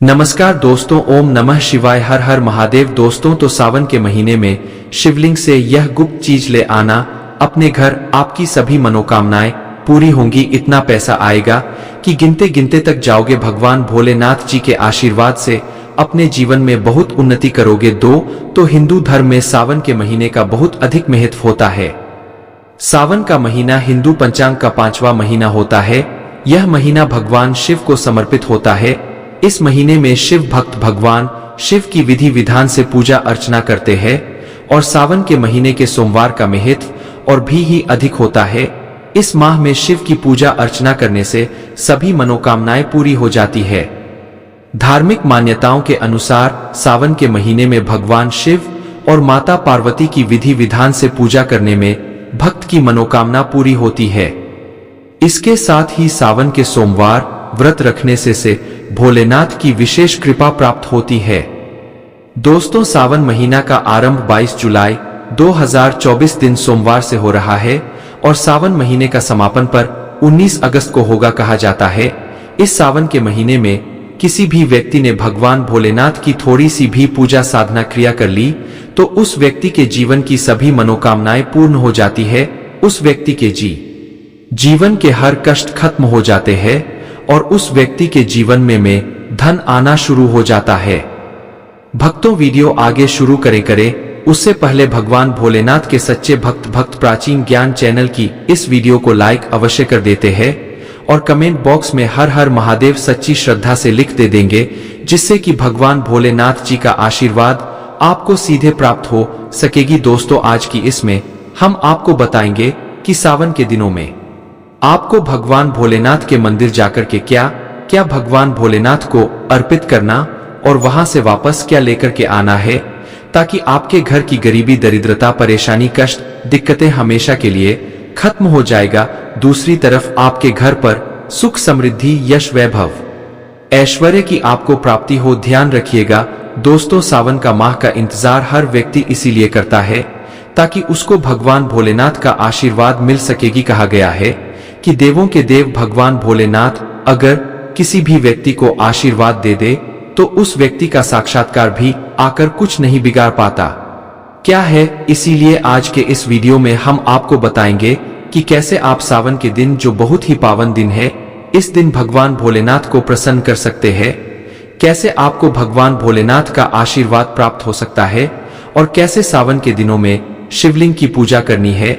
नमस्कार दोस्तों, ओम नमः शिवाय, हर हर महादेव। दोस्तों, तो सावन के महीने में शिवलिंग से यह गुप्त चीज ले आना अपने घर, आपकी सभी मनोकामनाएं पूरी होंगी। इतना पैसा आएगा कि गिनते गिनते तक जाओगे। भगवान भोलेनाथ जी के आशीर्वाद से अपने जीवन में बहुत उन्नति करोगे। तो हिंदू धर्म में सावन के महीने का बहुत अधिक महत्व होता है। सावन का महीना हिंदू पंचांग का 5वां महीना होता है। यह महीना भगवान शिव को समर्पित होता है। इस महीने में शिव भक्त भगवान शिव की विधि विधान से पूजा अर्चना करते हैं और सावन के महीने के सोमवार का महत्व और भी ही अधिक होता है। इस माह में शिव की पूजा अर्चना करने से सभी मनोकामनाएं पूरी हो जाती है। धार्मिक मान्यताओं के अनुसार सावन के महीने में भगवान शिव और माता पार्वती की विधि विधान से पूजा करने में भक्त की मनोकामना पूरी होती है। इसके साथ ही सावन के सोमवार व्रत रखने से भोलेनाथ की विशेष कृपा प्राप्त होती है। दोस्तों, सावन महीना का आरंभ 22 जुलाई 2024 दिन सोमवार से हो रहा है और सावन महीने का समापन पर 19 अगस्त को होगा कहा जाता है। इस सावन के महीने में किसी भी व्यक्ति ने भगवान भोलेनाथ की थोड़ी सी भी पूजा साधना क्रिया कर ली तो उस व्यक्ति के जीवन की सभी मनोकामनाएं पूर्ण हो जाती है। उस व्यक्ति के जीवन के हर कष्ट खत्म हो जाते हैं और उस व्यक्ति के जीवन में धन आना शुरू हो जाता है। भक्तों, वीडियो आगे शुरू करें उससे पहले भगवान भोलेनाथ के सच्चे भक्त प्राचीन ज्ञान चैनल की इस वीडियो को लाइक अवश्य कर देते हैं और कमेंट बॉक्स में हर हर महादेव सच्ची श्रद्धा से लिख दे देंगे, जिससे कि भगवान भोलेनाथ जी का आशीर्वाद आपको सीधे प्राप्त हो सकेगी। दोस्तों, आज की इसमें हम आपको बताएंगे कि सावन के दिनों में आपको भगवान भोलेनाथ के मंदिर जाकर के क्या भगवान भोलेनाथ को अर्पित करना और वहां से वापस क्या लेकर के आना है, ताकि आपके घर की गरीबी, दरिद्रता, परेशानी, कष्ट, दिक्कतें हमेशा के लिए खत्म हो जाएगा। दूसरी तरफ आपके घर पर सुख, समृद्धि, यश, वैभव, ऐश्वर्य की आपको प्राप्ति हो। ध्यान रखिएगा दोस्तों, सावन का माह का इंतजार हर व्यक्ति इसीलिए करता है ताकि उसको भगवान भोलेनाथ का आशीर्वाद मिल सकेगी। कहा गया है कि देवों के देव भगवान भोलेनाथ अगर किसी भी व्यक्ति को आशीर्वाद दे दे तो उस व्यक्ति का साक्षात्कार भी आकर कुछ नहीं बिगाड़ पाता। क्या है, इसीलिए आज के इस वीडियो में हम आपको बताएंगे कि कैसे आप सावन के दिन, जो बहुत ही पावन दिन है, इस दिन भगवान भोलेनाथ को प्रसन्न कर सकते हैं। कैसे आपको भगवान भोलेनाथ का आशीर्वाद प्राप्त हो सकता है और कैसे सावन के दिनों में शिवलिंग की पूजा करनी है,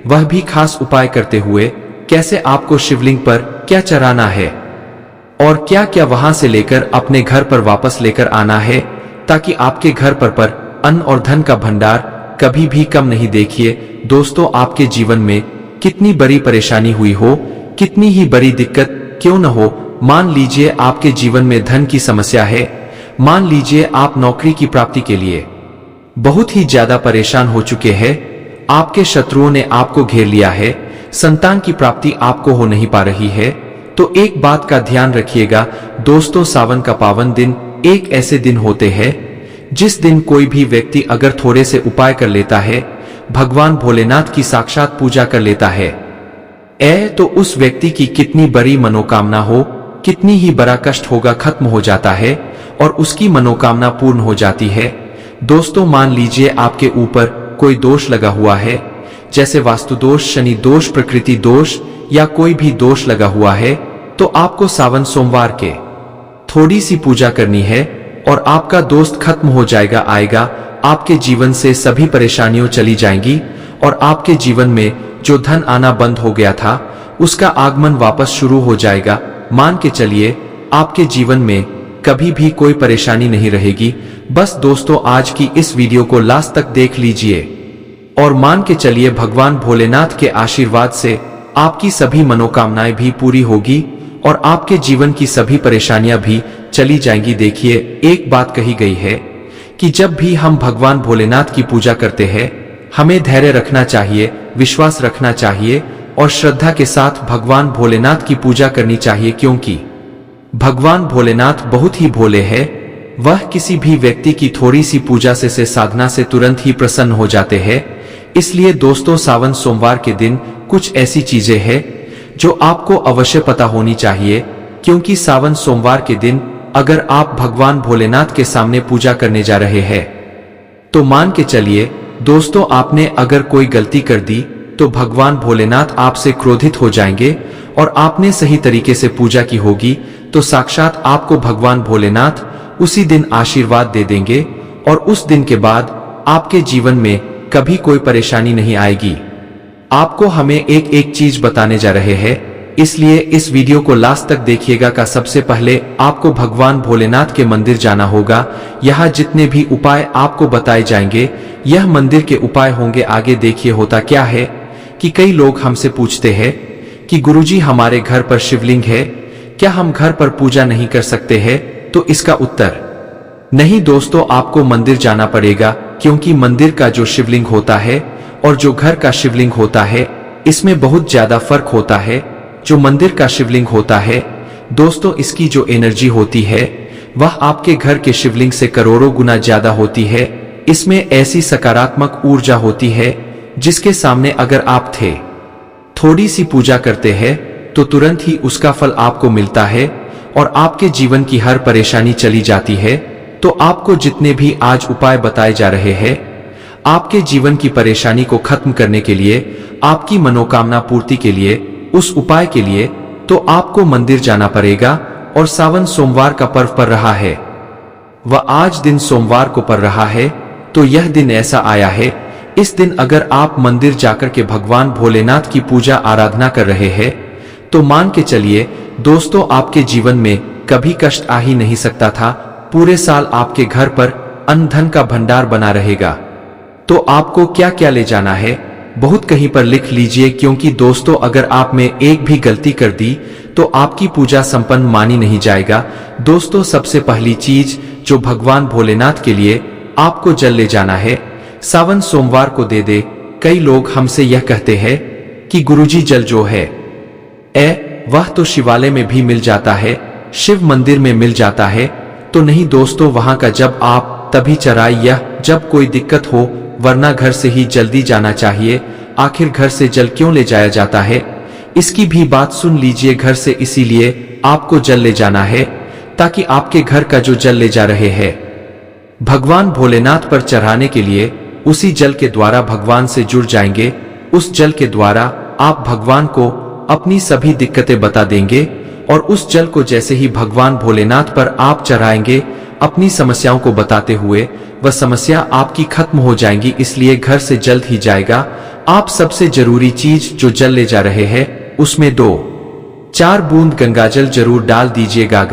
वह भी खास उपाय करते हुए। कैसे आपको शिवलिंग पर क्या चढ़ाना है और क्या क्या वहां से लेकर अपने घर पर वापस लेकर आना है, ताकि आपके घर पर अन्न और धन का भंडार कभी भी कम नहीं। देखिए दोस्तों, आपके जीवन में कितनी बड़ी परेशानी हुई हो, कितनी ही बड़ी दिक्कत क्यों न हो, मान लीजिए आपके जीवन में धन की समस्या है, मान लीजिए आप नौकरी की प्राप्ति के लिए बहुत ही ज्यादा परेशान हो चुके हैं, आपके शत्रुओं ने आपको घेर लिया है, संतान की प्राप्ति आपको हो नहीं पा रही है, तो एक बात का ध्यान रखिएगा दोस्तों, सावन का पावन दिन एक ऐसे दिन होते हैं जिस दिन कोई भी व्यक्ति अगर थोड़े से उपाय कर लेता है, भगवान भोलेनाथ की साक्षात पूजा कर लेता है, तो उस व्यक्ति की कितनी बड़ी मनोकामना हो, कितनी ही बड़ा कष्ट होगा, खत्म हो जाता है और उसकी मनोकामना पूर्ण हो जाती है। दोस्तों, मान लीजिए आपके ऊपर कोई दोष लगा हुआ है, जैसे वास्तु दोष, शनि दोष, प्रकृति दोष या कोई भी दोष लगा हुआ है, तो आपको सावन सोमवार के थोड़ी सी पूजा करनी है और आपका दोष खत्म हो आएगा। आपके जीवन से सभी परेशानियां चली जाएंगी और आपके जीवन में जो धन आना बंद हो गया था उसका आगमन वापस शुरू हो जाएगा। मान के चलिए आपके जीवन में कभी भी कोई परेशानी नहीं रहेगी। बस दोस्तों, आज की इस वीडियो को लास्ट तक देख लीजिए और मान के चलिए भगवान भोलेनाथ के आशीर्वाद से आपकी सभी मनोकामनाएं भी पूरी होगी और आपके जीवन की सभी परेशानियां भी चली जाएंगी। देखिए, एक बात कही गई है कि जब भी हम भगवान भोलेनाथ की पूजा करते हैं, हमें धैर्य रखना चाहिए, विश्वास रखना चाहिए और श्रद्धा के साथ भगवान भोलेनाथ की पूजा करनी चाहिए, क्योंकि भगवान भोलेनाथ बहुत ही भोले हैं। वह किसी भी व्यक्ति की थोड़ी सी पूजा से साधना से तुरंत ही प्रसन्न हो जाते हैं। इसलिए दोस्तों, सावन सोमवार के दिन कुछ ऐसी चीजें हैं जो आपको अवश्य पता होनी चाहिए, क्योंकि सावन सोमवार के दिन अगर आप भगवान भोलेनाथ के सामने पूजा करने जा रहे हैं तो मान के चलिए दोस्तों, आपने अगर कोई गलती कर दी तो भगवान भोलेनाथ आपसे क्रोधित हो जाएंगे, और आपने सही तरीके से पूजा की होगी तो साक्षात आपको भगवान भोलेनाथ उसी दिन आशीर्वाद दे देंगे, और उस दिन के बाद आपके जीवन में कभी कोई परेशानी नहीं आएगी। आपको हमें एक एक चीज बताने जा रहे हैं, इसलिए इस वीडियो को लास्ट तक देखिएगा। का सबसे पहले आपको भगवान भोलेनाथ के मंदिर जाना होगा। यहाँ जितने भी उपाय आपको बताए जाएंगे यह मंदिर के उपाय होंगे। आगे देखिए होता क्या है कि कई लोग हमसे पूछते हैं कि गुरुजी हमारे घर पर शिवलिंग है, क्या हम घर पर पूजा नहीं कर सकते हैं? तो इसका उत्तर नहीं दोस्तों, आपको मंदिर जाना पड़ेगा, क्योंकि मंदिर का जो शिवलिंग होता है और जो घर का शिवलिंग होता है इसमें बहुत ज्यादा फर्क होता है। जो मंदिर का शिवलिंग होता है दोस्तों, इसकी जो एनर्जी होती है वह आपके घर के शिवलिंग से करोड़ों गुना ज्यादा होती है। इसमें ऐसी सकारात्मक ऊर्जा होती है जिसके सामने अगर आप थोड़ी सी पूजा करते हैं तो तुरंत ही उसका फल आपको मिलता है और आपके जीवन की हर परेशानी चली जाती है। तो आपको जितने भी आज उपाय बताए जा रहे हैं आपके जीवन की परेशानी को खत्म करने के लिए, आपकी मनोकामना पूर्ति के लिए, उस उपाय के लिए तो आपको मंदिर जाना पड़ेगा। और सावन सोमवार का पर्व पड़ रहा है, वह आज दिन सोमवार को पड़ रहा है, तो यह दिन ऐसा आया है, इस दिन अगर आप मंदिर जाकर के भगवान भोलेनाथ की पूजा आराधना कर रहे हैं तो मान के चलिए दोस्तों, आपके जीवन में कभी कष्ट आ ही नहीं सकता था। पूरे साल आपके घर पर अन्न धन का भंडार बना रहेगा। तो आपको क्या क्या ले जाना है बहुत कहीं पर लिख लीजिए, क्योंकि दोस्तों अगर आप में एक भी गलती कर दी तो आपकी पूजा संपन्न मानी नहीं जाएगा। दोस्तों सबसे पहली चीज जो भगवान भोलेनाथ के लिए आपको जल ले जाना है, सावन सोमवार को दे दे। कई लोग हमसे यह कहते हैं कि गुरुजी जल जो है वह तो शिवालय में भी मिल जाता है, शिव मंदिर में मिल जाता है। तो नहीं दोस्तों, वहां का जब आप तभी चढ़ाइए जब कोई दिक्कत हो, वरना घर से ही जल्दी जाना चाहिए। आखिर घर से जल क्यों ले जाया जाता है इसकी भी बात सुन लीजिए। घर से इसीलिए आपको जल ले जाना है ताकि आपके घर का जो जल ले जा रहे हैं भगवान भोलेनाथ पर चढ़ाने के लिए, उसी जल के द्वारा भगवान से जुड़ जाएंगे। उस जल के द्वारा आप भगवान को अपनी सभी दिक्कतें बता देंगे, और उस जल को जैसे ही भगवान भोलेनाथ पर आप चढ़ाएंगे अपनी समस्याओं को बताते हुए, वह समस्या आपकी खत्म हो जाएंगी। इसलिए घर से जल्द ही जाएगा। आप सबसे जरूरी चीज जो जल ले जा रहे हैं उसमें 2-4 बूंद गंगाजल जरूर डाल दीजिएगा,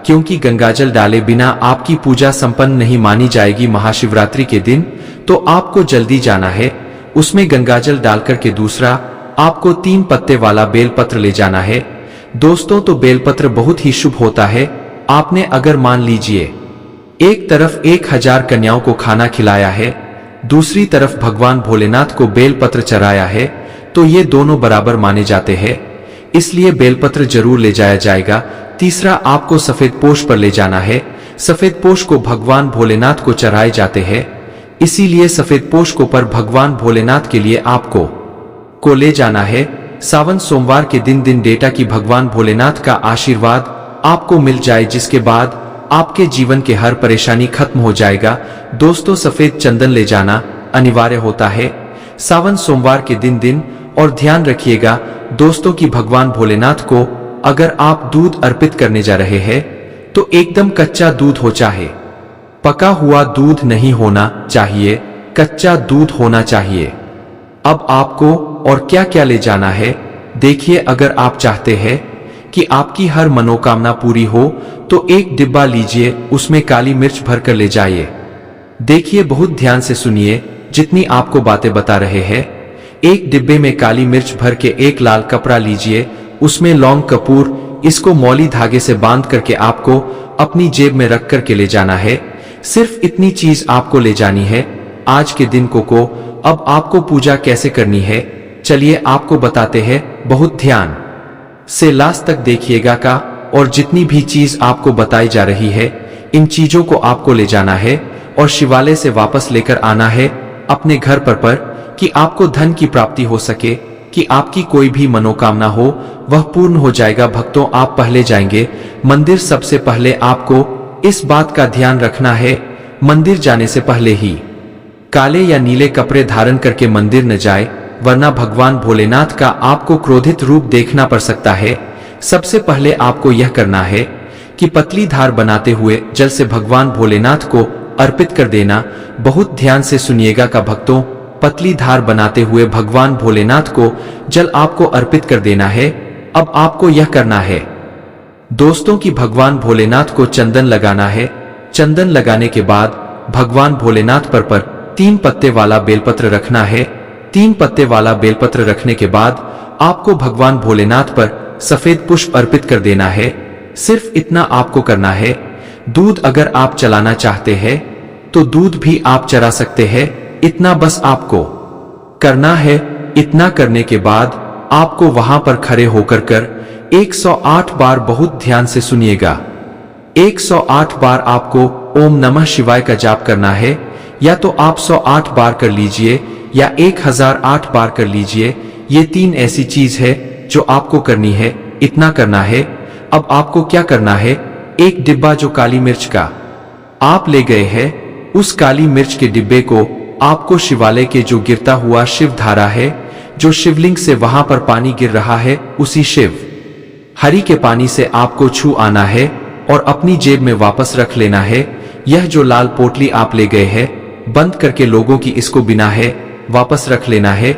क्योंकि गंगाजल डाले बिना आपकी पूजा संपन्न नहीं मानी जाएगी। महाशिवरात्रि के दिन तो आपको जल्दी जाना है, उसमें गंगाजल डालकर के दूसरा आपको 3 पत्ते वाला बेलपत्र ले जाना है। दोस्तों तो बेलपत्र बहुत ही शुभ होता है। आपने अगर मान लीजिए एक तरफ 1000 कन्याओं को खाना खिलाया है, दूसरी तरफ भगवान भोलेनाथ को बेलपत्र चढ़ाया है, तो ये दोनों बराबर माने जाते हैं, इसलिए बेलपत्र जरूर ले जाया जाएगा। तीसरा आपको सफेद पोष पर ले जाना है। सफेद पोष को भगवान भोलेनाथ को चढ़ाए जाते हैं, इसीलिए सफेद पोष को पर भगवान भोलेनाथ के लिए आपको ले जाना है। सावन सोमवार के दिन डेटा की भगवान भोलेनाथ का आशीर्वाद आपको मिल जाए, जिसके बाद आपके जीवन के हर परेशानी खत्म हो जाएगा। दोस्तों सफेद चंदन ले जाना अनिवार्य होता है सावन सोमवार के दिन। और ध्यान रखिएगा दोस्तों कि भगवान भोलेनाथ को अगर आप दूध अर्पित करने जा रहे हैं तो एकदम कच्चा दूध हो, चाहे पका हुआ दूध नहीं होना चाहिए, कच्चा दूध होना चाहिए। अब आपको और क्या क्या ले जाना है देखिए। अगर आप चाहते हैं कि आपकी हर मनोकामना पूरी हो तो एक डिब्बा लीजिए, उसमें काली मिर्च भरकर ले जाइए। देखिए बहुत ध्यान से सुनिए जितनी आपको बातें बता रहे हैं। एक डिब्बे में काली मिर्च भर के एक लाल कपड़ा लीजिए, उसमें लौंग कपूर, इसको मौली धागे से बांध करके आपको अपनी जेब में रख करके ले जाना है। सिर्फ इतनी चीज आपको ले जानी है आज के दिन को। अब आपको पूजा कैसे करनी है चलिए आपको बताते हैं, बहुत ध्यान से लास्ट तक देखिएगा का। और जितनी भी चीज आपको बताई जा रही है इन चीजों को आपको ले जाना है और शिवालय से वापस लेकर आना है अपने घर पर कि आपको धन की प्राप्ति हो सके, कि आपकी कोई भी मनोकामना हो वह पूर्ण हो जाएगा। भक्तों, आप पहले जाएंगे मंदिर, सबसे पहले आपको इस बात का ध्यान रखना है, मंदिर जाने से पहले ही काले या नीले कपड़े धारण करके मंदिर न जाए, वरना भगवान भोलेनाथ का आपको क्रोधित रूप देखना पड़ सकता है। सबसे पहले आपको यह करना है कि पतली धार बनाते हुए जल से भगवान भोलेनाथ को अर्पित कर देना। बहुत ध्यान से सुनिएगा का भक्तों, पतली धार बनाते हुए भगवान भोलेनाथ को जल आपको अर्पित कर देना है। अब आपको यह करना है दोस्तों कि भगवान भोलेनाथ को चंदन लगाना है। चंदन लगाने के बाद भगवान भोलेनाथ पर 3 पत्ते वाला बेलपत्र रखना है। 3 पत्ते वाला बेलपत्र रखने के बाद आपको भगवान भोलेनाथ पर सफेद पुष्प अर्पित कर देना है। सिर्फ इतना आपको करना है। दूध अगर आप चलाना चाहते हैं तो दूध भी आप चला सकते हैं। इतना बस आपको करना है। इतना करने के बाद आपको वहां पर खड़े होकर 108 बार, बहुत ध्यान से सुनिएगा, 108 बार आपको ओम नमः शिवाय का जाप करना है। या तो आप 108 बार कर लीजिए या 1008 बार कर लीजिए। ये 3 ऐसी चीज है जो आपको करनी है। इतना करना है। अब आपको क्या करना है, एक डिब्बा जो काली मिर्च का आप ले गए हैं, उस काली मिर्च के डिब्बे को आपको शिवालय के जो गिरता हुआ शिव धारा है, जो शिवलिंग से वहां पर पानी गिर रहा है, उसी शिव हरि के पानी से आपको छू आना है और अपनी जेब में वापस रख लेना है। यह जो लाल पोटली आप ले गए हैं, बंद करके लोगों की इसको बिना है वापस रख लेना है।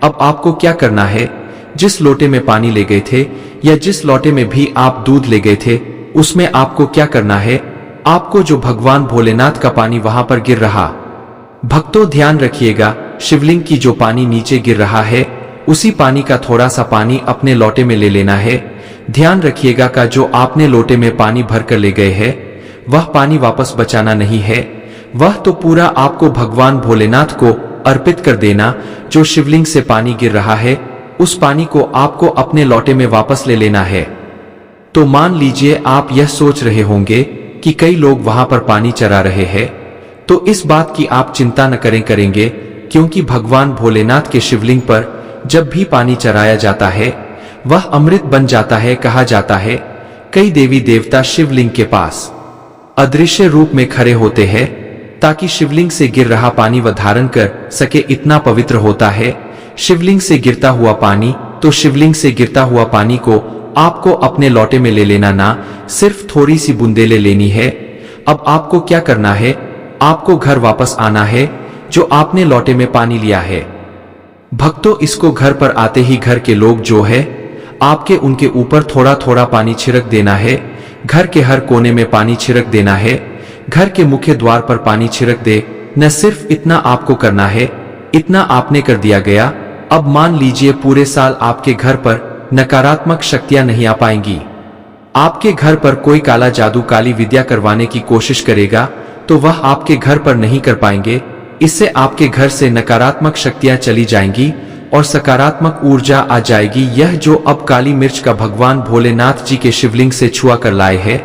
अब आपको क्या करना है, जिस लोटे में पानी ले गए थे या जिस लोटे में भी आप दूध ले गए थे, उसमें आपको क्या करना है, आपको जो भगवान भोलेनाथ का पानी वहां पर गिर रहा, भक्तों ध्यान रखिएगा, शिवलिंग की जो पानी नीचे गिर रहा है, उसी पानी का थोड़ा सा पानी अपने लोटे में ले लेना है। ध्यान रखिएगा का जो आपने लोटे में पानी भर कर ले गए हैं, वह पानी वापस बचाना नहीं है। वह तो पूरा आपको भगवान भोलेनाथ को अर्पित कर देना। जो शिवलिंग से पानी गिर रहा है, उस पानी को आपको अपने लोटे में वापस ले लेना है। तो मान लीजिए आप यह सोच रहे होंगे कि कई लोग वहां पर पानी चरा रहे हैं, तो इस बात की आप चिंता न करेंगे, क्योंकि भगवान भोलेनाथ के शिवलिंग पर जब भी पानी चराया जाता है, वह अमृत बन जाता है। कहा जाता है कई देवी देवता शिवलिंग के पास अदृश्य रूप में खड़े होते हैं ताकि शिवलिंग से गिर रहा पानी वह धारण कर सके, इतना पवित्र होता है शिवलिंग से गिरता हुआ पानी। तो शिवलिंग से गिरता हुआ पानी को आपको अपने लोटे में ले लेना ना, सिर्फ थोड़ी सी बूंदे ले लेनी है। अब आपको क्या करना है, आपको घर वापस आना है जो आपने लोटे में पानी लिया है। भक्तों, इसको घर पर आते ही घर के लोग जो है आपके, उनके ऊपर थोड़ा थोड़ा पानी छिड़क देना है। घर के हर कोने में पानी छिड़क देना है। घर के मुख्य द्वार पर पानी छिड़क दे। न सिर्फ इतना आपको करना है, इतना आपने कर दिया गया। अब मान लीजिए पूरे साल आपके घर पर नकारात्मक शक्तियां नहीं आ पाएंगी। आपके घर पर कोई काला जादू, काली विद्या करवाने की कोशिश करेगा तो वह आपके घर पर नहीं कर पाएंगे। इससे आपके घर से नकारात्मक शक्तियां चली जाएंगी और सकारात्मक ऊर्जा आ जाएगी। यह जो अब काली मिर्च का भगवान भोलेनाथ जी के शिवलिंग से छुआ कर लाए हैं,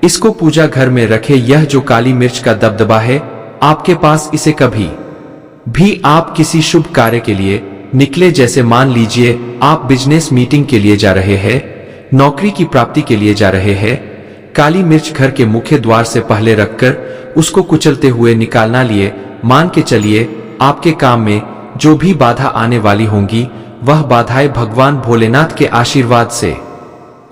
इसको पूजा घर में रखे। यह जो काली मिर्च का दबदबा है आपके पास, इसे कभी भी आप किसी शुभ कार्य के लिए निकले, जैसे मान लीजिए आप बिजनेस मीटिंग के लिए जा रहे हैं, नौकरी की प्राप्ति के लिए जा रहे हैं, काली मिर्च घर के मुख्य द्वार से पहले रखकर उसको कुचलते हुए निकालना लिए। मान के चलिए आपके काम में जो भी बाधा आने वाली होंगी, वह बाधाएं भगवान भोलेनाथ के आशीर्वाद से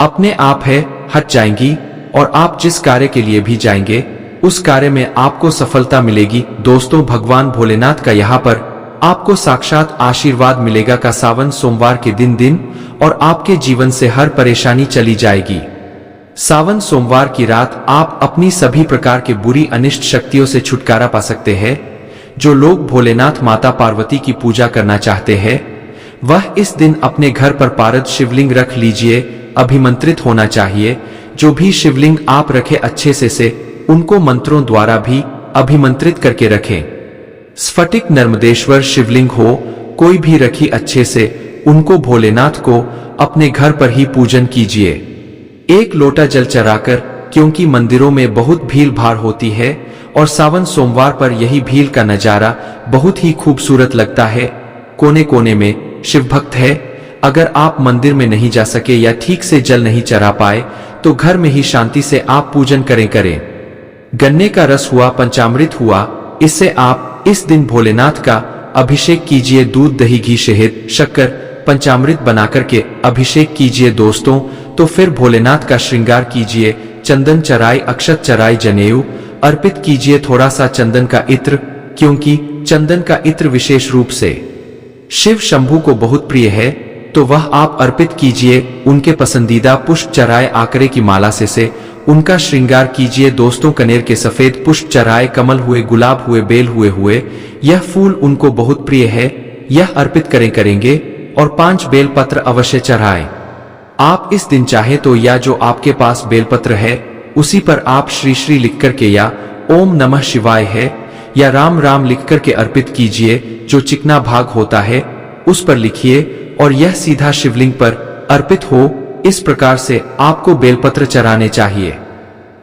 अपने आप है हट जाएंगी और आप जिस कार्य के लिए भी जाएंगे, उस कार्य में आपको सफलता मिलेगी। दोस्तों, भगवान भोलेनाथ का यहाँ पर आपको साक्षात आशीर्वाद मिलेगा का सावन सोमवार के दिन और आपके जीवन से हर परेशानी चली जाएगी। सावन सोमवार की रात आप अपनी सभी प्रकार के बुरी अनिष्ट शक्तियों से छुटकारा पा सकते हैं। जो लोग भोलेनाथ माता पार्वती की पूजा करना चाहते हैं, वह इस दिन अपने घर पर पारद शिवलिंग रख लीजिए। अभिमंत्रित होना चाहिए। जो भी शिवलिंग आप रखे अच्छे से उनको मंत्रों द्वारा भी अभिमंत्रित करके रखें। स्फटिक नर्मदेश्वर शिवलिंग हो, कोई भी रखी अच्छे से, उनको भोलेनाथ को अपने घर पर ही पूजन कीजिए। एक लोटा जल चढ़ाकर, क्योंकि मंदिरों में बहुत भीड़ भाड़ होती है और सावन सोमवार पर यही भीड़ का नजारा बहुत ही खूबसूरत लगता है। कोने कोने में शिव भक्त है, अगर आप मंदिर में नहीं जा सके या ठीक से जल नहीं चढ़ा पाए तो घर में ही शांति से आप पूजन करें। गन्ने का रस हुआ, पंचामृत हुआ, इससे आप इस दिन भोलेनाथ का अभिषेक कीजिए। दूध, दही, घी, शहद, शक्कर, पंचामृत बनाकर के अभिषेक कीजिए दोस्तों। तो फिर भोलेनाथ का श्रृंगार कीजिए, चंदन चराई, अक्षत चराई, जनेऊ अर्पित कीजिए, थोड़ा सा चंदन का इत्र, क्योंकि चंदन का इत्र विशेष रूप से शिव शंभू को बहुत प्रिय है, तो वह आप अर्पित कीजिए। उनके पसंदीदा पुष्प चराए, आकरे की माला से उनका श्रृंगार कीजिए दोस्तों। कनेर के सफेद पुष्प चराए, कमल हुए, गुलाब हुए, बेल हुए, यह फूल उनको बहुत प्रिय है, यह अर्पित करेंगे। और 5 बेलपत्र अवश्य चढ़ाएं। आप इस दिन चाहे तो या जो आपके पास बेलपत्र है उसी पर आप श्री श्री लिख करके या ओम नमः शिवाय है या राम राम लिख करके अर्पित कीजिए। जो चिकना भाग होता है उस पर लिखिए और यह सीधा शिवलिंग पर अर्पित हो। इस प्रकार से आपको बेलपत्र चढ़ाने चाहिए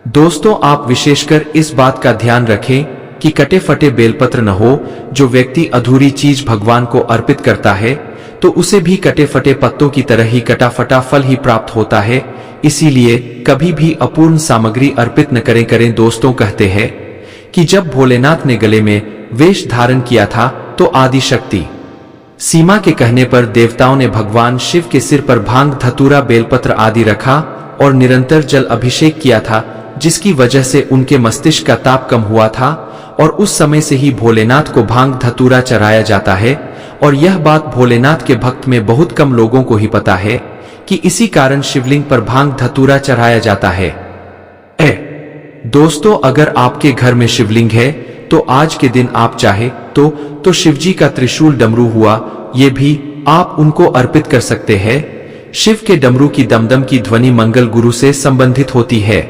दोस्तों। आप विशेषकर इस बात का ध्यान रखें कि कटे फटे बेलपत्र न हो। जो व्यक्ति अधूरी चीज भगवान को अर्पित करता है तो उसे भी कटे फटे पत्तों की तरह ही कटा फटा फल ही प्राप्त होता है। इसीलिए कभी भी अपूर्ण सामग्री अर्पित न करें दोस्तों। कहते हैं कि जब भोलेनाथ ने गले में वेश धारण किया था तो आदि शक्ति सीमा के कहने पर देवताओं ने भगवान शिव के सिर पर भांग, धतूरा, बेलपत्र आदि रखा और निरंतर जल अभिषेक किया था, जिसकी वजह से उनके मस्तिष्क का ताप कम हुआ था। और उस समय से ही भोलेनाथ को भांग, धतूरा चढ़ाया जाता है। और यह बात भोलेनाथ के भक्त में बहुत कम लोगों को ही पता है कि इसी कारण शिवलिंग पर भांग, धतूरा चढ़ाया जाता है। दोस्तों, अगर आपके घर में शिवलिंग है तो आज के दिन आप चाहे तो शिवजी का त्रिशूल, डमरू हुआ, ये भी आप उनको अर्पित कर सकते हैं। शिव के डमरू की दमदम की ध्वनि मंगल गुरु से संबंधित होती है।